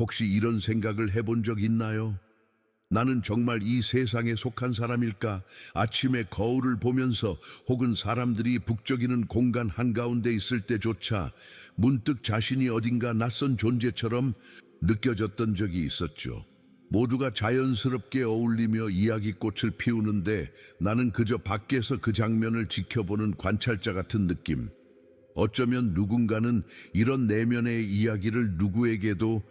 혹시 이런 생각을 해본 적 있나요? 나는 정말 이 세상에 속한 사람일까? 아침에 거울을 보면서 혹은 사람들이 북적이는 공간 한가운데 있을 때조차 문득 자신이 어딘가 낯선 존재처럼 느껴졌던 적이 있었죠. 모두가 자연스럽게 어울리며 이야기꽃을 피우는데 나는 그저 밖에서 그 장면을 지켜보는 관찰자 같은 느낌. 어쩌면 누군가는 이런 내면의 이야기를 누구에게도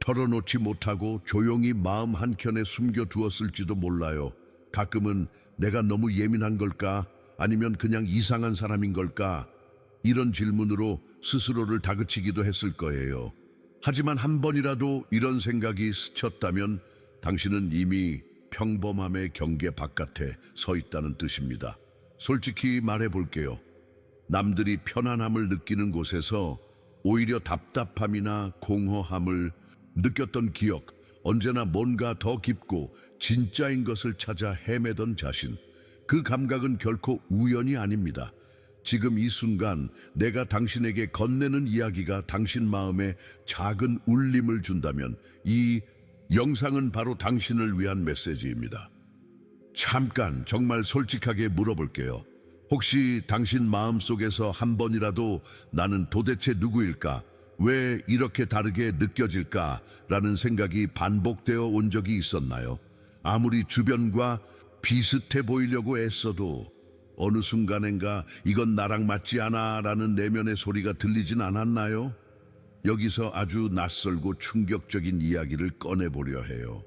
털어놓지 못하고 조용히 마음 한켠에 숨겨두었을지도 몰라요. 가끔은 내가 너무 예민한 걸까? 아니면 그냥 이상한 사람인 걸까? 이런 질문으로 스스로를 다그치기도 했을 거예요. 하지만 한 번이라도 이런 생각이 스쳤다면 당신은 이미 평범함의 경계 바깥에 서 있다는 뜻입니다. 솔직히 말해볼게요. 남들이 편안함을 느끼는 곳에서 오히려 답답함이나 공허함을 느꼈던 기억, 언제나 뭔가 더 깊고 진짜인 것을 찾아 헤매던 자신, 그 감각은 결코 우연이 아닙니다. 지금 이 순간 내가 당신에게 건네는 이야기가 당신 마음에 작은 울림을 준다면 이 영상은 바로 당신을 위한 메시지입니다. 잠깐 정말 솔직하게 물어볼게요. 혹시 당신 마음속에서 한 번이라도 나는 도대체 누구일까? 왜 이렇게 다르게 느껴질까? 라는 생각이 반복되어 온 적이 있었나요? 아무리 주변과 비슷해 보이려고 애써도 어느 순간엔가 이건 나랑 맞지 않아 라는 내면의 소리가 들리진 않았나요? 여기서 아주 낯설고 충격적인 이야기를 꺼내보려 해요.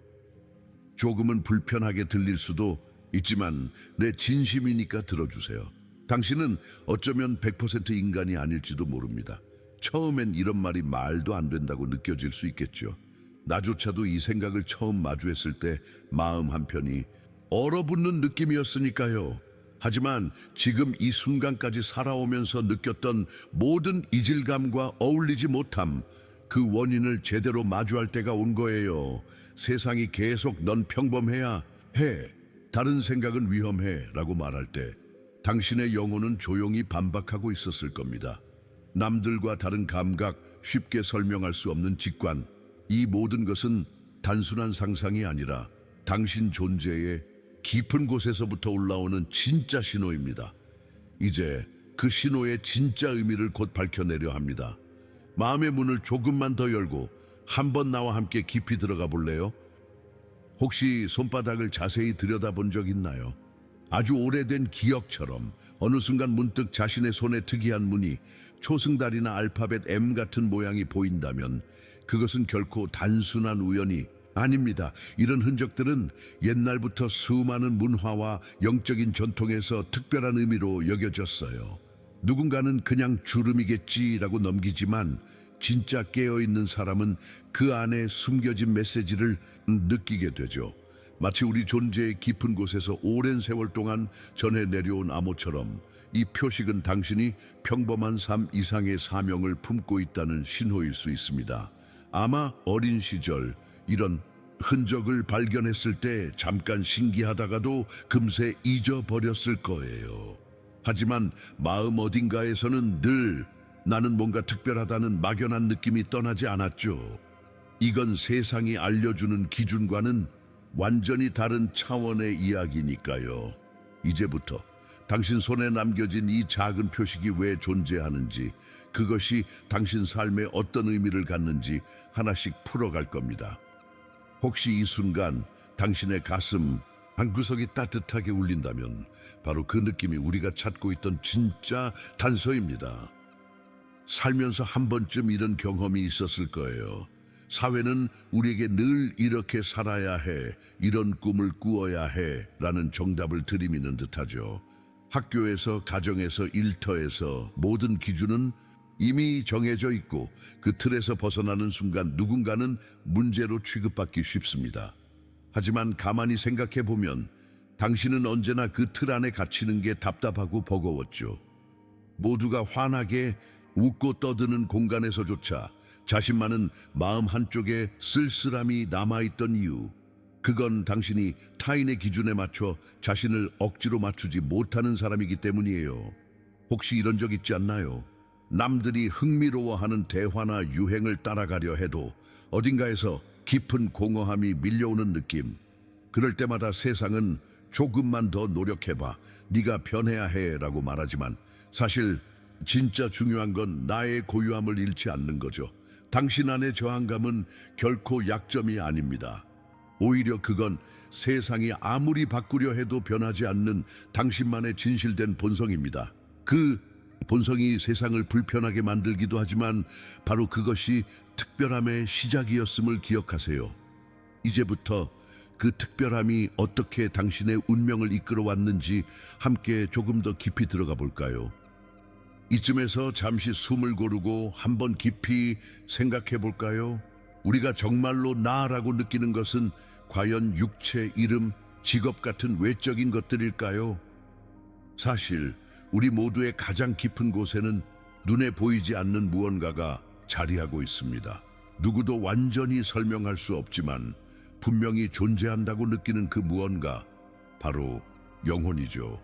조금은 불편하게 들릴 수도 있지만 내 진심이니까 들어주세요. 당신은 어쩌면 100% 인간이 아닐지도 모릅니다. 처음엔 이런 말이 말도 안 된다고 느껴질 수 있겠죠. 나조차도 이 생각을 처음 마주했을 때 마음 한편이 얼어붙는 느낌이었으니까요. 하지만 지금 이 순간까지 살아오면서 느꼈던 모든 이질감과 어울리지 못함, 그 원인을 제대로 마주할 때가 온 거예요. 세상이 계속 넌 평범해야 해, 다른 생각은 위험해 라고 말할 때 당신의 영혼은 조용히 반박하고 있었을 겁니다. 남들과 다른 감각, 쉽게 설명할 수 없는 직관, 이 모든 것은 단순한 상상이 아니라 당신 존재의 깊은 곳에서부터 올라오는 진짜 신호입니다. 이제 그 신호의 진짜 의미를 곧 밝혀내려 합니다. 마음의 문을 조금만 더 열고 한번 나와 함께 깊이 들어가 볼래요? 혹시 손바닥을 자세히 들여다본 적 있나요? 아주 오래된 기억처럼 어느 순간 문득 자신의 손에 특이한 무늬, 초승달이나 알파벳 M 같은 모양이 보인다면 그것은 결코 단순한 우연이 아닙니다. 이런 흔적들은 옛날부터 수많은 문화와 영적인 전통에서 특별한 의미로 여겨졌어요. 누군가는 그냥 주름이겠지라고 넘기지만 진짜 깨어있는 사람은 그 안에 숨겨진 메시지를 느끼게 되죠. 마치 우리 존재의 깊은 곳에서 오랜 세월 동안 전해 내려온 암호처럼 이 표식은 당신이 평범한 삶 이상의 사명을 품고 있다는 신호일 수 있습니다. 아마 어린 시절 이런 흔적을 발견했을 때 잠깐 신기하다가도 금세 잊어버렸을 거예요. 하지만 마음 어딘가에서는 늘 나는 뭔가 특별하다는 막연한 느낌이 떠나지 않았죠. 이건 세상이 알려주는 기준과는 완전히 다른 차원의 이야기니까요. 이제부터 당신 손에 남겨진 이 작은 표식이 왜 존재하는지, 그것이 당신 삶에 어떤 의미를 갖는지 하나씩 풀어갈 겁니다. 혹시 이 순간 당신의 가슴 한구석이 따뜻하게 울린다면 바로 그 느낌이 우리가 찾고 있던 진짜 단서입니다. 살면서 한 번쯤 이런 경험이 있었을 거예요. 사회는 우리에게 늘 이렇게 살아야 해, 이런 꿈을 꾸어야 해 라는 정답을 들이미는 듯하죠. 학교에서, 가정에서, 일터에서 모든 기준은 이미 정해져 있고 그 틀에서 벗어나는 순간 누군가는 문제로 취급받기 쉽습니다. 하지만 가만히 생각해 보면 당신은 언제나 그 틀 안에 갇히는 게 답답하고 버거웠죠. 모두가 환하게 웃고 떠드는 공간에서조차 자신만은 마음 한쪽에 쓸쓸함이 남아있던 이유, 그건 당신이 타인의 기준에 맞춰 자신을 억지로 맞추지 못하는 사람이기 때문이에요. 혹시 이런 적 있지 않나요? 남들이 흥미로워하는 대화나 유행을 따라가려 해도 어딘가에서 깊은 공허함이 밀려오는 느낌. 그럴 때마다 세상은 조금만 더 노력해봐, 네가 변해야 해라고 말하지만 사실 진짜 중요한 건 나의 고유함을 잃지 않는 거죠. 당신 안의 저항감은 결코 약점이 아닙니다. 오히려 그건 세상이 아무리 바꾸려 해도 변하지 않는 당신만의 진실된 본성입니다. 그 본성이 세상을 불편하게 만들기도 하지만 바로 그것이 특별함의 시작이었음을 기억하세요. 이제부터 그 특별함이 어떻게 당신의 운명을 이끌어 왔는지 함께 조금 더 깊이 들어가 볼까요? 이쯤에서 잠시 숨을 고르고 한번 깊이 생각해 볼까요? 우리가 정말로 나라고 느끼는 것은 과연 육체, 이름, 직업 같은 외적인 것들일까요? 사실 우리 모두의 가장 깊은 곳에는 눈에 보이지 않는 무언가가 자리하고 있습니다. 누구도 완전히 설명할 수 없지만 분명히 존재한다고 느끼는 그 무언가, 바로 영혼이죠.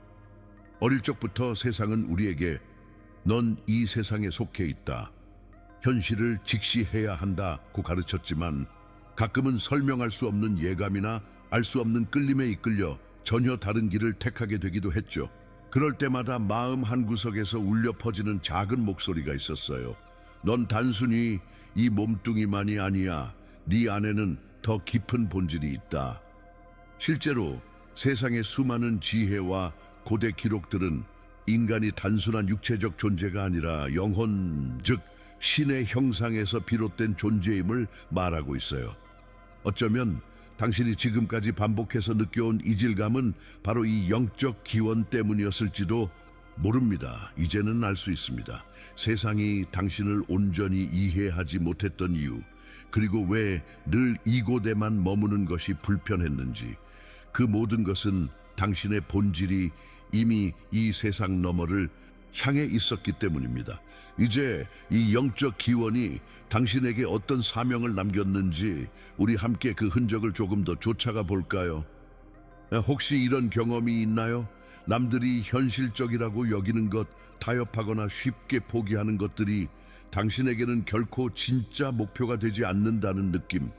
어릴 적부터 세상은 우리에게 넌 이 세상에 속해 있다, 현실을 직시해야 한다고 가르쳤지만 가끔은 설명할 수 없는 예감이나 알 수 없는 끌림에 이끌려 전혀 다른 길을 택하게 되기도 했죠. 그럴 때마다 마음 한구석에서 울려 퍼지는 작은 목소리가 있었어요. 넌 단순히 이 몸뚱이만이 아니야. 네 안에는 더 깊은 본질이 있다. 실제로 세상의 수많은 지혜와 고대 기록들은 인간이 단순한 육체적 존재가 아니라 영혼, 즉 신의 형상에서 비롯된 존재임을 말하고 있어요. 어쩌면 당신이 지금까지 반복해서 느껴온 이질감은 바로 이 영적 기원 때문이었을지도 모릅니다. 이제는 알 수 있습니다. 세상이 당신을 온전히 이해하지 못했던 이유, 그리고 왜 늘 이곳에만 머무는 것이 불편했는지, 그 모든 것은 당신의 본질이 이미 이 세상 너머를 향해 있었기 때문입니다. 이제 이 영적 기원이 당신에게 어떤 사명을 남겼는지 우리 함께 그 흔적을 조금 더 쫓아가 볼까요? 혹시 이런 경험이 있나요? 남들이 현실적이라고 여기는 것, 타협하거나 쉽게 포기하는 것들이 당신에게는 결코 진짜 목표가 되지 않는다는 느낌.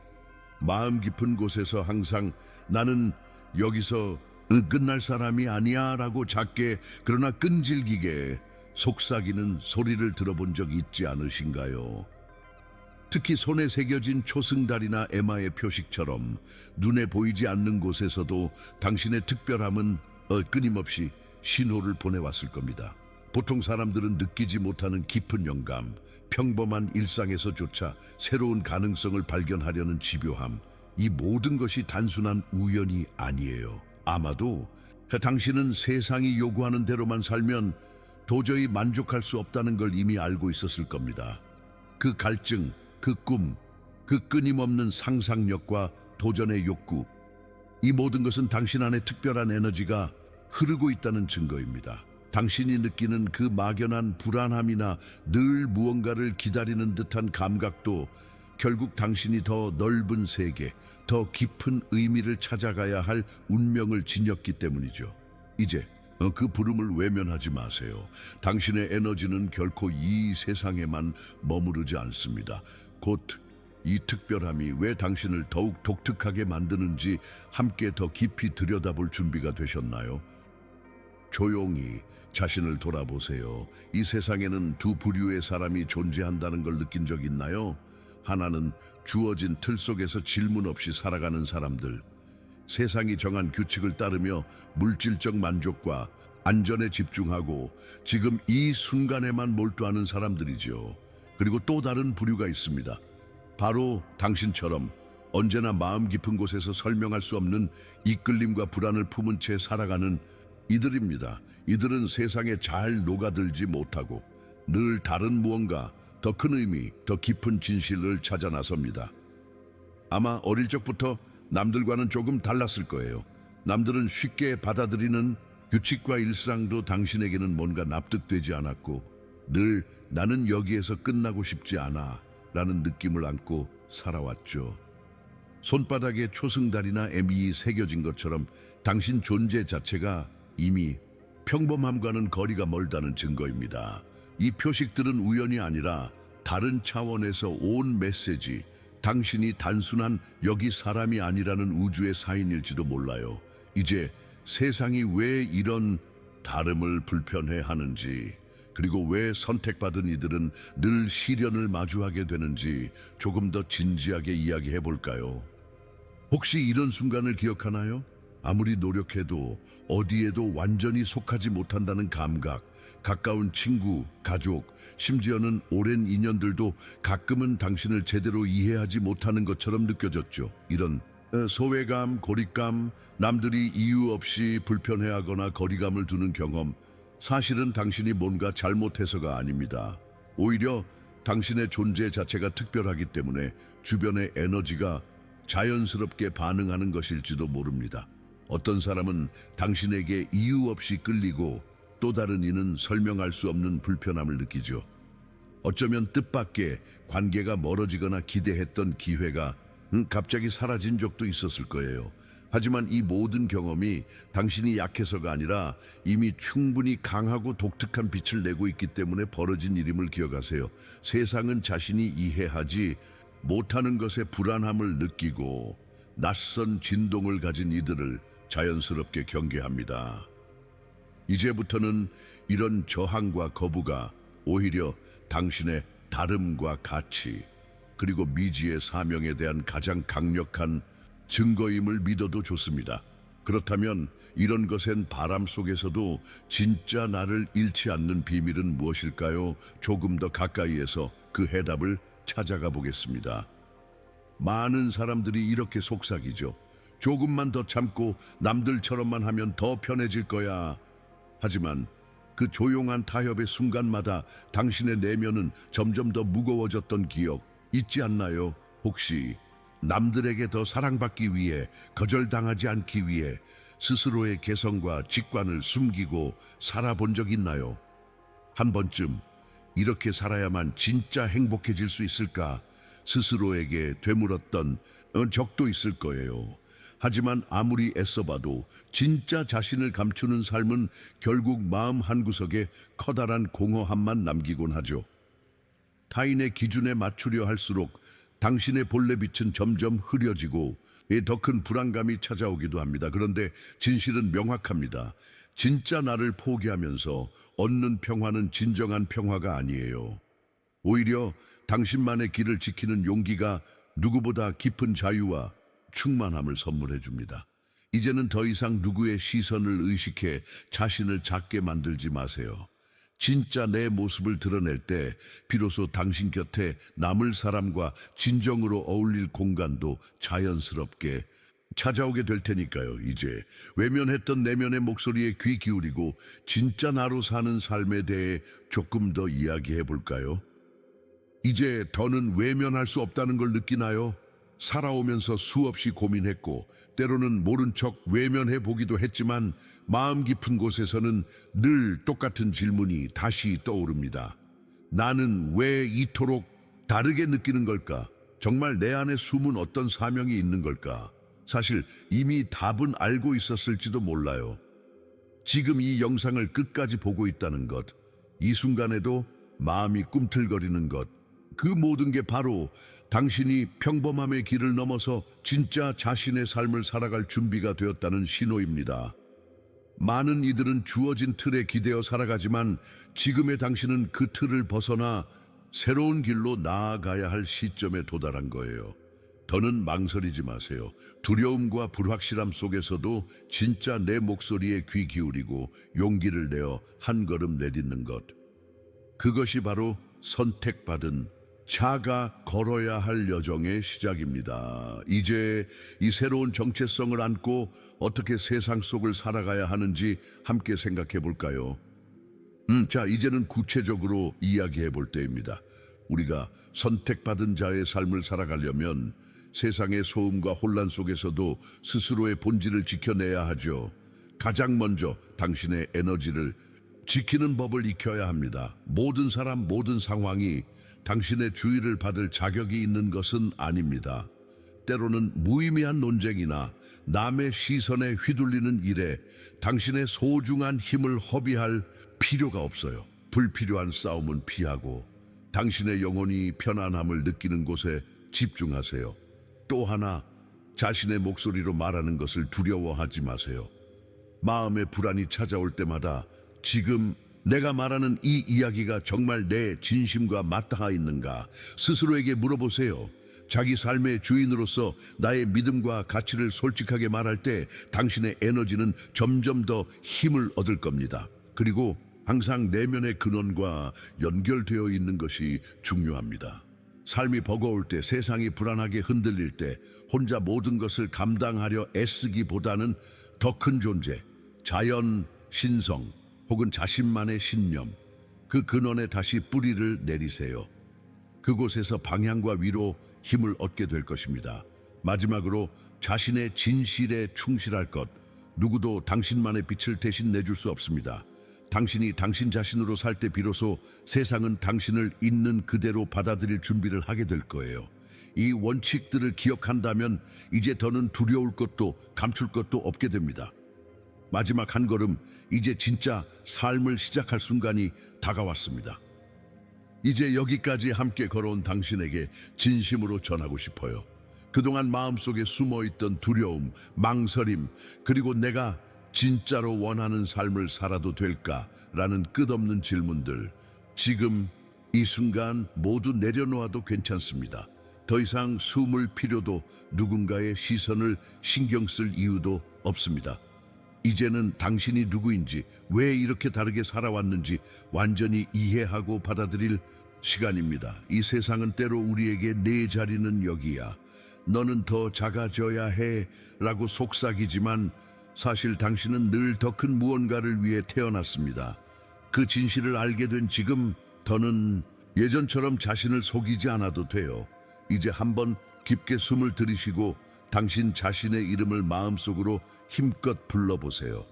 마음 깊은 곳에서 항상 나는 여기서 끝날 사람이 아니야 라고 작게 그러나 끈질기게 속삭이는 소리를 들어본 적 있지 않으신가요? 특히 손에 새겨진 초승달이나 에마의 표식처럼 눈에 보이지 않는 곳에서도 당신의 특별함은 끊임없이 신호를 보내왔을 겁니다. 보통 사람들은 느끼지 못하는 깊은 영감, 평범한 일상에서조차 새로운 가능성을 발견하려는 집요함, 이 모든 것이 단순한 우연이 아니에요. 아마도 당신은 세상이 요구하는 대로만 살면 도저히 만족할 수 없다는 걸 이미 알고 있었을 겁니다. 그 갈증, 그 꿈, 그 끊임없는 상상력과 도전의 욕구, 이 모든 것은 당신 안에 특별한 에너지가 흐르고 있다는 증거입니다. 당신이 느끼는 그 막연한 불안함이나 늘 무언가를 기다리는 듯한 감각도 결국 당신이 더 넓은 세계, 더 깊은 의미를 찾아가야 할 운명을 지녔기 때문이죠. 이제 그 부름을 외면하지 마세요. 당신의 에너지는 결코 이 세상에만 머무르지 않습니다. 곧 이 특별함이 왜 당신을 더욱 독특하게 만드는지 함께 더 깊이 들여다볼 준비가 되셨나요? 조용히 자신을 돌아보세요. 이 세상에는 두 부류의 사람이 존재한다는 걸 느낀 적 있나요? 하나는 주어진 틀 속에서 질문 없이 살아가는 사람들, 세상이 정한 규칙을 따르며 물질적 만족과 안전에 집중하고 지금 이 순간에만 몰두하는 사람들이죠. 그리고 또 다른 부류가 있습니다. 바로 당신처럼 언제나 마음 깊은 곳에서 설명할 수 없는 이끌림과 불안을 품은 채 살아가는 이들입니다. 이들은 세상에 잘 녹아들지 못하고 늘 다른 무언가, 더 큰 의미, 더 깊은 진실을 찾아 나섭니다. 아마 어릴 적부터 남들과는 조금 달랐을 거예요. 남들은 쉽게 받아들이는 규칙과 일상도 당신에게는 뭔가 납득되지 않았고 늘 나는 여기에서 끝나고 싶지 않아 라는 느낌을 안고 살아왔죠. 손바닥에 초승달이나 M이 새겨진 것처럼 당신 존재 자체가 이미 평범함과는 거리가 멀다는 증거입니다. 이 표식들은 우연이 아니라 다른 차원에서 온 메시지, 당신이 단순한 여기 사람이 아니라는 우주의 사인일지도 몰라요. 이제 세상이 왜 이런 다름을 불편해 하는지, 그리고 왜 선택받은 이들은 늘 시련을 마주하게 되는지 조금 더 진지하게 이야기해 볼까요? 혹시 이런 순간을 기억하나요? 아무리 노력해도 어디에도 완전히 속하지 못한다는 감각, 가까운 친구, 가족, 심지어는 오랜 인연들도 가끔은 당신을 제대로 이해하지 못하는 것처럼 느껴졌죠. 이런 소외감, 고립감, 남들이 이유 없이 불편해하거나 거리감을 두는 경험, 사실은 당신이 뭔가 잘못해서가 아닙니다. 오히려 당신의 존재 자체가 특별하기 때문에 주변의 에너지가 자연스럽게 반응하는 것일지도 모릅니다. 어떤 사람은 당신에게 이유 없이 끌리고 또 다른 이는 설명할 수 없는 불편함을 느끼죠. 어쩌면 뜻밖의 관계가 멀어지거나 기대했던 기회가 갑자기 사라진 적도 있었을 거예요. 하지만 이 모든 경험이 당신이 약해서가 아니라 이미 충분히 강하고 독특한 빛을 내고 있기 때문에 벌어진 일임을 기억하세요. 세상은 자신이 이해하지 못하는 것에 불안함을 느끼고 낯선 진동을 가진 이들을 자연스럽게 경계합니다. 이제부터는 이런 저항과 거부가 오히려 당신의 다름과 가치, 그리고 미지의 사명에 대한 가장 강력한 증거임을 믿어도 좋습니다. 그렇다면 이런 것엔 바람 속에서도 진짜 나를 잃지 않는 비밀은 무엇일까요? 조금 더 가까이에서 그 해답을 찾아가 보겠습니다. 많은 사람들이 이렇게 속삭이죠. 조금만 더 참고 남들처럼만 하면 더 편해질 거야. 하지만 그 조용한 타협의 순간마다 당신의 내면은 점점 더 무거워졌던 기억 잊지 않나요? 혹시 남들에게 더 사랑받기 위해, 거절당하지 않기 위해 스스로의 개성과 직관을 숨기고 살아본 적 있나요? 한 번쯤 이렇게 살아야만 진짜 행복해질 수 있을까 스스로에게 되물었던 적도 있을 거예요. 하지만 아무리 애써봐도 진짜 자신을 감추는 삶은 결국 마음 한구석에 커다란 공허함만 남기곤 하죠. 타인의 기준에 맞추려 할수록 당신의 본래 빛은 점점 흐려지고 더 큰 불안감이 찾아오기도 합니다. 그런데 진실은 명확합니다. 진짜 나를 포기하면서 얻는 평화는 진정한 평화가 아니에요. 오히려 당신만의 길을 지키는 용기가 누구보다 깊은 자유와 충만함을 선물해 줍니다. 이제는 더 이상 누구의 시선을 의식해 자신을 작게 만들지 마세요. 진짜 내 모습을 드러낼 때 비로소 당신 곁에 남을 사람과 진정으로 어울릴 공간도 자연스럽게 찾아오게 될 테니까요. 이제 외면했던 내면의 목소리에 귀 기울이고 진짜 나로 사는 삶에 대해 조금 더 이야기해 볼까요? 이제 더는 외면할 수 없다는 걸 느끼나요? 살아오면서 수없이 고민했고 때로는 모른 척 외면해 보기도 했지만 마음 깊은 곳에서는 늘 똑같은 질문이 다시 떠오릅니다. 나는 왜 이토록 다르게 느끼는 걸까? 정말 내 안에 숨은 어떤 사명이 있는 걸까? 사실 이미 답은 알고 있었을지도 몰라요. 지금 이 영상을 끝까지 보고 있다는 것, 이 순간에도 마음이 꿈틀거리는 것, 그 모든 게 바로 당신이 평범함의 길을 넘어서 진짜 자신의 삶을 살아갈 준비가 되었다는 신호입니다. 많은 이들은 주어진 틀에 기대어 살아가지만 지금의 당신은 그 틀을 벗어나 새로운 길로 나아가야 할 시점에 도달한 거예요. 더는 망설이지 마세요. 두려움과 불확실함 속에서도 진짜 내 목소리에 귀 기울이고 용기를 내어 한 걸음 내딛는 것. 그것이 바로 선택받은 자가 걸어야 할 여정의 시작입니다. 이제 이 새로운 정체성을 안고 어떻게 세상 속을 살아가야 하는지 함께 생각해 볼까요? 자, 이제는 구체적으로 이야기해 볼 때입니다. 우리가 선택받은 자의 삶을 살아가려면 세상의 소음과 혼란 속에서도 스스로의 본질을 지켜내야 하죠. 가장 먼저 당신의 에너지를 지키는 법을 익혀야 합니다. 모든 사람, 모든 상황이 당신의 주의를 받을 자격이 있는 것은 아닙니다. 때로는 무의미한 논쟁이나 남의 시선에 휘둘리는 일에 당신의 소중한 힘을 허비할 필요가 없어요. 불필요한 싸움은 피하고 당신의 영혼이 편안함을 느끼는 곳에 집중하세요. 또 하나, 자신의 목소리로 말하는 것을 두려워하지 마세요. 마음의 불안이 찾아올 때마다 지금 내가 말하는 이 이야기가 정말 내 진심과 맞닿아 있는가 스스로에게 물어보세요. 자기 삶의 주인으로서 나의 믿음과 가치를 솔직하게 말할 때 당신의 에너지는 점점 더 힘을 얻을 겁니다. 그리고 항상 내면의 근원과 연결되어 있는 것이 중요합니다. 삶이 버거울 때, 세상이 불안하게 흔들릴 때 혼자 모든 것을 감당하려 애쓰기보다는 더 큰 존재, 자연, 신성 혹은 자신만의 신념, 그 근원에 다시 뿌리를 내리세요. 그곳에서 방향과 위로 힘을 얻게 될 것입니다. 마지막으로 자신의 진실에 충실할 것, 누구도 당신만의 빛을 대신 내줄 수 없습니다. 당신이 당신 자신으로 살 때 비로소 세상은 당신을 있는 그대로 받아들일 준비를 하게 될 거예요. 이 원칙들을 기억한다면 이제 더는 두려울 것도 감출 것도 없게 됩니다. 마지막 한 걸음, 이제 진짜 삶을 시작할 순간이 다가왔습니다. 이제 여기까지 함께 걸어온 당신에게 진심으로 전하고 싶어요. 그동안 마음속에 숨어있던 두려움, 망설임, 그리고 내가 진짜로 원하는 삶을 살아도 될까라는 끝없는 질문들, 지금 이 순간 모두 내려놓아도 괜찮습니다. 더 이상 숨을 필요도 누군가의 시선을 신경 쓸 이유도 없습니다. 이제는 당신이 누구인지, 왜 이렇게 다르게 살아왔는지 완전히 이해하고 받아들일 시간입니다. 이 세상은 때로 우리에게 내 자리는 여기야, 너는 더 작아져야 해 라고 속삭이지만 사실 당신은 늘 더 큰 무언가를 위해 태어났습니다. 그 진실을 알게 된 지금 더는 예전처럼 자신을 속이지 않아도 돼요. 이제 한번 깊게 숨을 들이쉬고 당신 자신의 이름을 마음속으로 힘껏 불러보세요.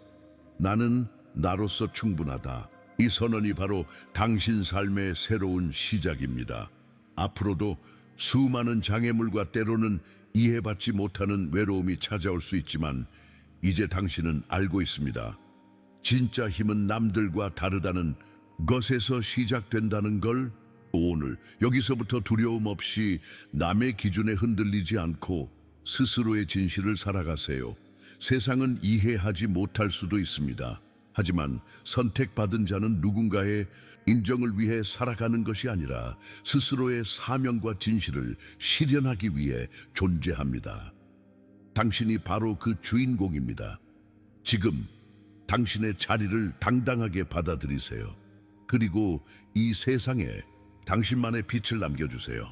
나는 나로서 충분하다. 이 선언이 바로 당신 삶의 새로운 시작입니다. 앞으로도 수많은 장애물과 때로는 이해받지 못하는 외로움이 찾아올 수 있지만 이제 당신은 알고 있습니다. 진짜 힘은 남들과 다르다는 것에서 시작된다는 걸. 오늘 여기서부터 두려움 없이 남의 기준에 흔들리지 않고 스스로의 진실을 살아가세요. 세상은 이해하지 못할 수도 있습니다. 하지만 선택받은 자는 누군가의 인정을 위해 살아가는 것이 아니라 스스로의 사명과 진실을 실현하기 위해 존재합니다. 당신이 바로 그 주인공입니다. 지금 당신의 자리를 당당하게 받아들이세요. 그리고 이 세상에 당신만의 빛을 남겨주세요.